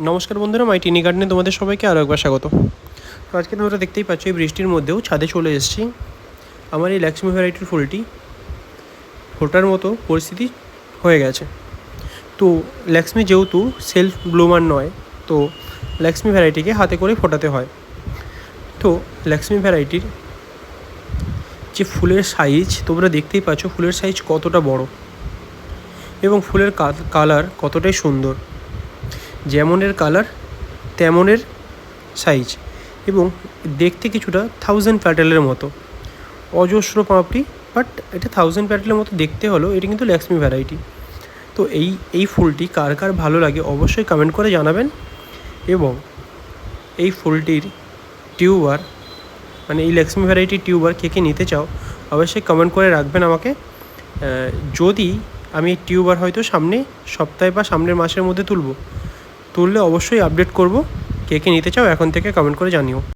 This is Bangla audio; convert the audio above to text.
নমস্কার বন্ধুরা, মাই টিনি গার্ডেনে তোমাদের সবাইকে আরও একবার স্বাগত। তো আজকে তোমরা দেখতেই পাচ্ছ এই বৃষ্টির মধ্যেও ছাদে চলে এসেছি। আমার এই লক্ষ্মী ভ্যারাইটির ফুলটি ফোটার মতো পরিস্থিতি হয়ে গেছে। তো লক্ষ্মী যেহেতু সেলফ ব্লুমার নয়, তো লক্ষ্মী ভ্যারাইটিকে হাতে করে ফোটাতে হয়। তো লক্ষ্মী ভ্যারাইটির যে ফুলের সাইজ তোমরা দেখতেই পাচ্ছ, ফুলের সাইজ কতটা বড় এবং ফুলের কালার কতটাই সুন্দর। যেমনের কালার তেমনের সাইজ এবং দেখতে কিছুটা 1000 প্যাটেলের মতো, অজস্র পাপড়ি, বাট এটা 1000 প্যাটেলের মতো দেখতে হলো। এটা কিন্তু লক্ষ্মী ভ্যারাইটি। তো এই ফুলটি কার কার ভালো লাগে অবশ্যই কমেন্ট করে জানাবেন। এবং এই ফুলটির টিউবার, মানে এই লক্ষ্মী ভ্যারাইটির টিউবার কে কে নিতে চাও অবশ্যই কমেন্ট করে রাখবেন আমাকে। যদি আমি এই টিউবার হয়তো সামনে সপ্তাহে বা সামনের মাসের মধ্যে তুললে অবশ্যই আপডেট করব। কে কে নিতে চাও এখন থেকে কমেন্ট করে জানিও।